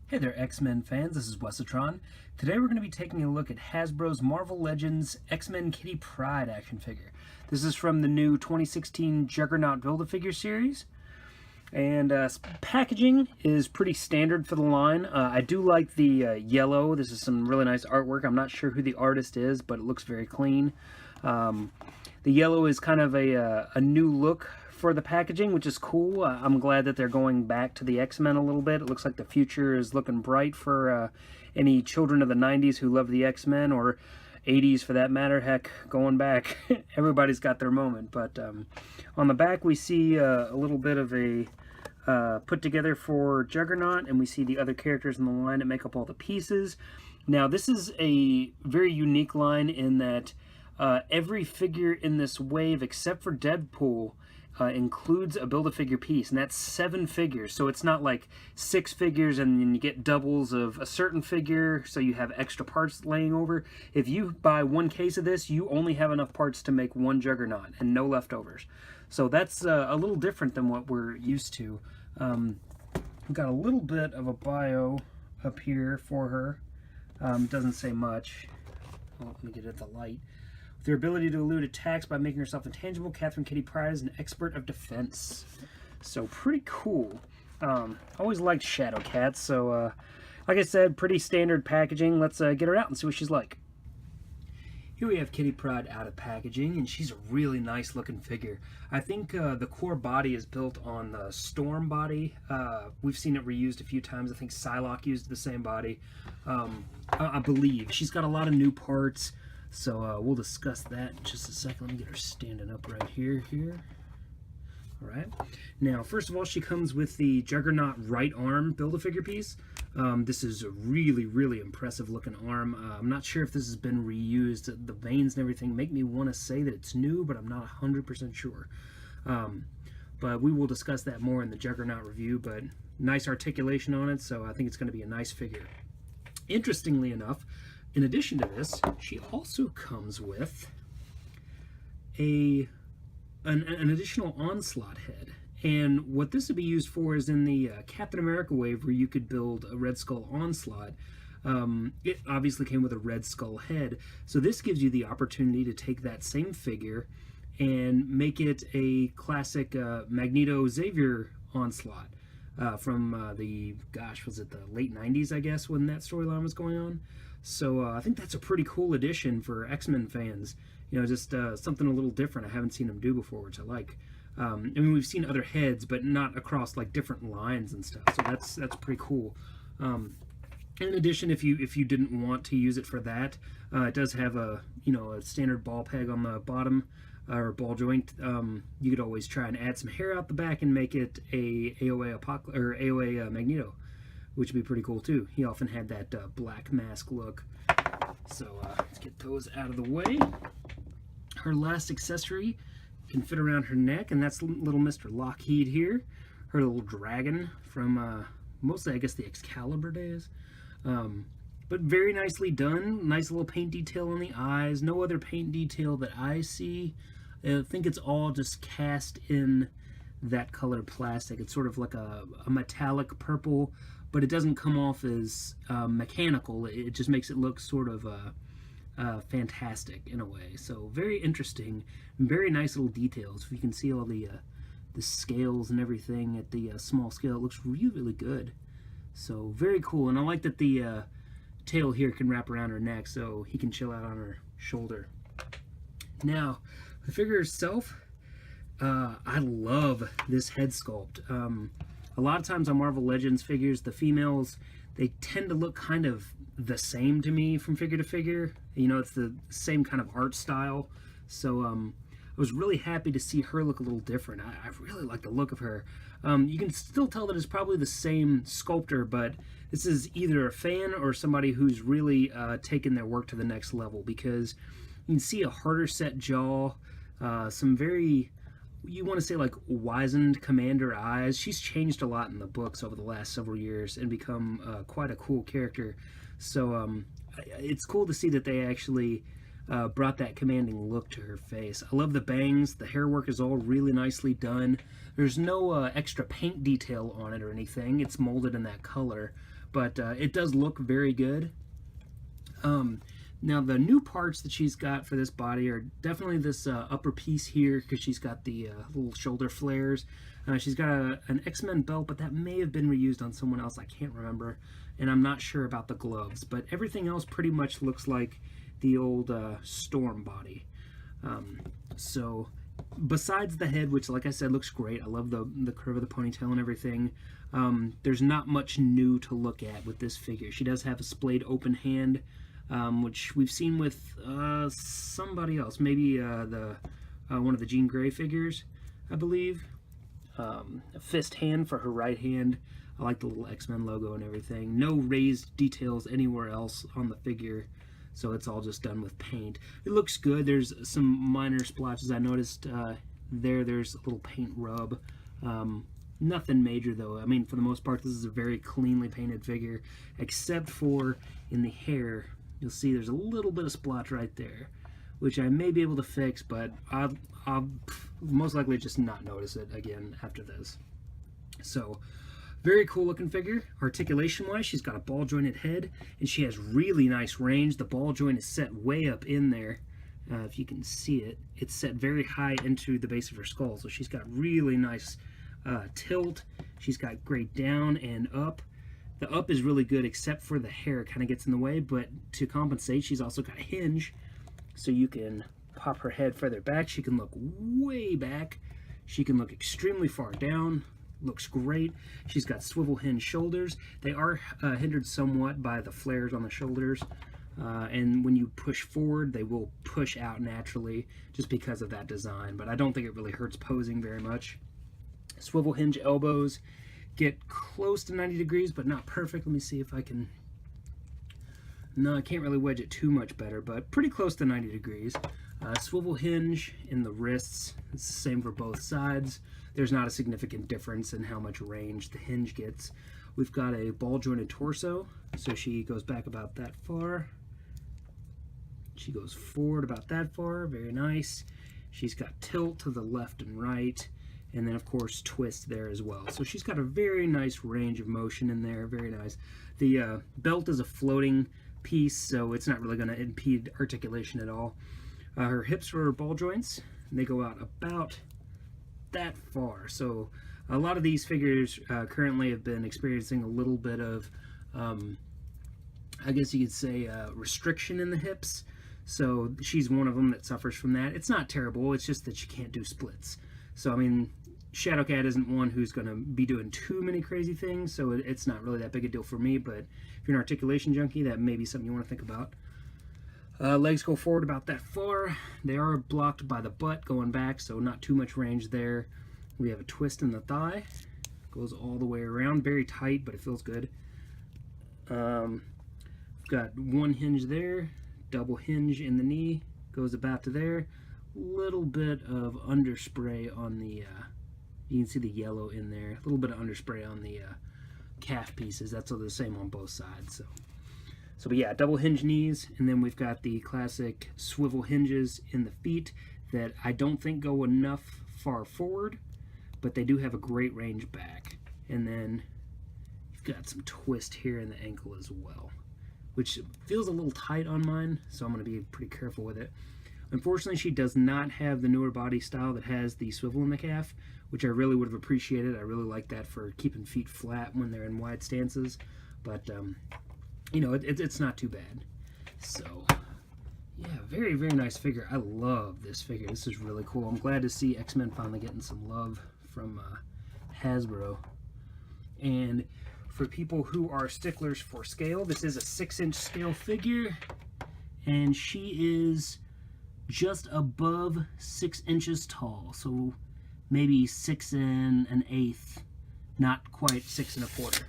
Hey there, X-Men fans, this is Wesatron. Today we're going to be taking a look at Hasbro's Marvel Legends X-Men Kitty Pryde action figure. This is from the new 2016 Juggernaut Build-A-Figure series. And packaging is pretty standard for the line. I do like the yellow. This is some really nice artwork. I'm not sure who the artist is, but it looks very clean. The yellow is kind of a new look for the packaging, which is cool. I'm glad that they're going back to the X-Men a little bit. It looks like the future is looking bright for any children of the 90s who love the X-Men, or 80s for that matter. Heck, going back, everybody's got their moment. But on the back we see a little bit of a put together for Juggernaut, and we see the other characters in the line that make up all the pieces. Now this is a very unique line in that every figure in this wave except for Deadpool includes a Build-A-Figure piece, and that's 7 figures. So it's not like 6 figures and then you get doubles of a certain figure, so you have extra parts laying over. If you buy one case of this, you only have enough parts to make one Juggernaut and no leftovers. So that's a little different than what we're used to. We've got a little bit of a bio up here for her. Doesn't say much. Well, let me get it at the light. Their ability to elude attacks by making herself intangible, Catherine Kitty Pryde is an expert of defense. So pretty cool. Always liked Shadow Cats, so like I said, pretty standard packaging. Let's get her out and see what she's like. Here we have Kitty Pryde out of packaging, and she's a really nice looking figure. I think the core body is built on the Storm body. We've seen it reused a few times. I think Psylocke used the same body. I believe. She's got a lot of new parts. So we'll discuss that in just a second. Let me get her standing up right here. Alright. Now, first of all, she comes with the Juggernaut right arm Build-A-Figure piece. This is a really, really impressive looking arm. I'm not sure if this has been reused. The veins and everything make me want to say that it's new, but I'm not 100% sure. But we will discuss that more in the Juggernaut review, but nice articulation on it, so I think it's going to be a nice figure. Interestingly enough, in addition to this, she also comes with an additional Onslaught head. And what this would be used for is in the Captain America wave, where you could build a Red Skull Onslaught. It obviously came with a Red Skull head, so this gives you the opportunity to take that same figure and make it a classic Magneto Xavier Onslaught from was it the late 90s, I guess, when that storyline was going on. So I think that's a pretty cool addition for X-Men fans. You know, just something a little different I haven't seen them do before, which I like. I mean, we've seen other heads, but not across like different lines and stuff. So that's pretty cool. In addition, if you didn't want to use it for that, it does have a a standard ball peg on the bottom, or ball joint. You could always try and add some hair out the back and make it a AOA Magneto, which would be pretty cool too. He often had that black mask look. So let's get those out of the way. Her last accessory can fit around her neck, and that's little Mr. Lockheed here. Her little dragon from mostly, I guess, the Excalibur days. But very nicely done. Nice little paint detail on the eyes. No other paint detail that I see. I think it's all just cast in that colored plastic. It's sort of like a metallic purple, but it doesn't come off as mechanical. It just makes it look sort of fantastic in a way. So very interesting, very nice little details. If you can see all the scales and everything at the small scale, it looks really, really good. So very cool, and I like that the tail here can wrap around her neck, so he can chill out on her shoulder. Now, the figure itself, I love this head sculpt. A lot of times on Marvel Legends figures, the females, they tend to look kind of the same to me from figure to figure. You know, it's the same kind of art style. So I was really happy to see her look a little different. I really like the look of her. You can still tell that it's probably the same sculptor, but this is either a fan or somebody who's really taken their work to the next level, because you can see a harder set jaw, some very, you want to say, like wizened commander eyes. She's changed a lot in the books over the last several years and become quite a cool character. So it's cool to see that they actually brought that commanding look to her face. I love the bangs. The hair work is all really nicely done. There's no extra paint detail on it or anything. It's molded in that color. but it does look very good. Now the new parts that she's got for this body are definitely this upper piece here, because she's got the little shoulder flares. She's got an X-Men belt, but that may have been reused on someone else. I can't remember, and I'm not sure about the gloves, but everything else pretty much looks like the old Storm body. So besides the head, which like I said looks great, I love the curve of the ponytail and everything, there's not much new to look at with this figure. She does have a splayed open hand, which we've seen with somebody else, maybe one of the Jean Grey figures, I believe. A fist hand for her right hand. I like the little X-Men logo and everything. No raised details anywhere else on the figure, so it's all just done with paint. It looks good. There's some minor splotches I noticed there's a little paint rub. Nothing major though. I mean, for the most part, this is a very cleanly painted figure, except for in the hair. You'll see there's a little bit of splotch right there, which I may be able to fix, but I'll most likely just not notice it again after this. So, very cool looking figure. Articulation wise, she's got a ball jointed head, and she has really nice range. The ball joint is set way up in there. If you can see it, it's set very high into the base of her skull, so she's got really nice tilt. She's got great down and up. The up is really good, except for the hair kind of gets in the way, but to compensate, she's also got a hinge, so you can pop her head further back. She can look way back. She can look extremely far down. Looks great. She's got swivel hinge shoulders. They are hindered somewhat by the flares on the shoulders, and when you push forward, they will push out naturally just because of that design, but I don't think it really hurts posing very much. Swivel hinge elbows get close to 90 degrees, but not perfect. Let me see if I can... No, I can't really wedge it too much better, but pretty close to 90 degrees. Swivel hinge in the wrists. It's the same for both sides. There's not a significant difference in how much range the hinge gets. We've got a ball jointed torso, so she goes back about that far. She goes forward about that far. Very nice. She's got tilt to the left and right, and then of course twist there as well. So she's got a very nice range of motion in there. Very nice. The belt is a floating piece, so it's not really going to impede articulation at all. Her hips are ball joints, and they go out about that far. So a lot of these figures currently have been experiencing a little bit of I guess you could say restriction in the hips. So she's one of them that suffers from that. It's not terrible, it's just that she can't do splits. So I mean, Shadowcat isn't one who's going to be doing too many crazy things, so it's not really that big a deal for me, but if you're an articulation junkie, that may be something you want to think about. Legs go forward about that far. They are blocked by the butt going back, so not too much range there. We have a twist in the thigh. Goes all the way around. Very tight, but it feels good. Got one hinge there. Double hinge in the knee. Goes about to there. Little bit of underspray on the... you can see the yellow in there. A little bit of underspray on the calf pieces. That's all the same on both sides. So, but yeah, double hinge knees, and then we've got the classic swivel hinges in the feet that I don't think go enough far forward, but they do have a great range back. And then you've got some twist here in the ankle as well, which feels a little tight on mine, so I'm going to be pretty careful with it. Unfortunately, she does not have the newer body style that has the swivel in the calf, which I really would have appreciated. I really like that for keeping feet flat when they're in wide stances, but you know, it's not too bad. So yeah, very, very nice figure. I love this figure. This is really cool. I'm glad to see X-Men finally getting some love from Hasbro. And for people who are sticklers for scale, this is a 6-inch scale figure, and she is just above 6 inches tall, so maybe 6 1/8, not quite 6 1/4.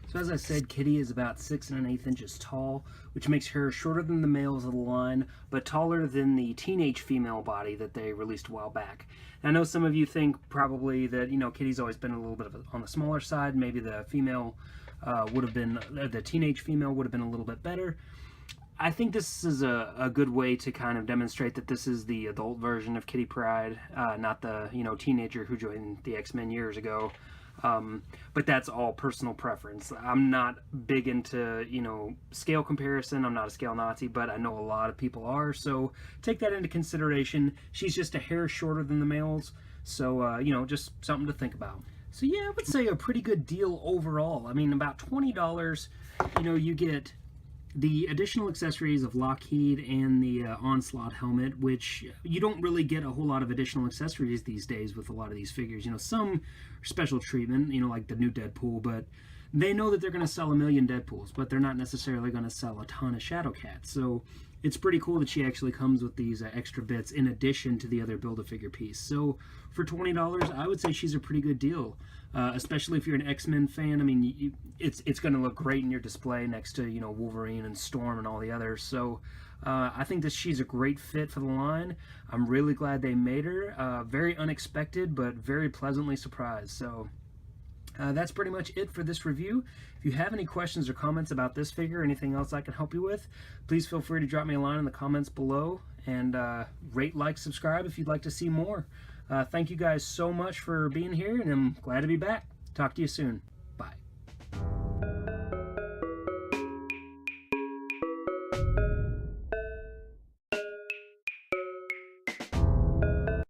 So as I said, Kitty is about 6 1/8 inches tall, which makes her shorter than the males of the line, but taller than the teenage female body that they released a while back. And I know some of you think probably that, you know, Kitty's always been a little bit on the smaller side. Maybe the female would have been, the teenage female would have been a little bit better. I think this is a good way to kind of demonstrate that this is the adult version of Kitty Pryde, not the, you know, teenager who joined the X-Men years ago. But that's all personal preference. I'm not big into, scale comparison. I'm not a scale Nazi, but I know a lot of people are, so take that into consideration. She's just a hair shorter than the males, so, just something to think about. So yeah, I would say a pretty good deal overall. I mean, about $20, you get the additional accessories of Lockheed and the Onslaught helmet, which you don't really get a whole lot of additional accessories these days with a lot of these figures. Some special treatment, like the new Deadpool, but they know that they're going to sell 1 million Deadpools, but they're not necessarily going to sell a ton of Shadowcats. So it's pretty cool that she actually comes with these extra bits in addition to the other Build-A-Figure piece. So for $20, I would say she's a pretty good deal, especially if you're an X-Men fan. I mean, it's going to look great in your display next to, Wolverine and Storm and all the others. So I think that she's a great fit for the line. I'm really glad they made her. Very unexpected, but very pleasantly surprised. So that's pretty much it for this review. If you have any questions or comments about this figure or anything else I can help you with, please feel free to drop me a line in the comments below, and rate, like, subscribe if you'd like to see more. Thank you guys so much for being here, and I'm glad to be back. Talk to you soon. Bye.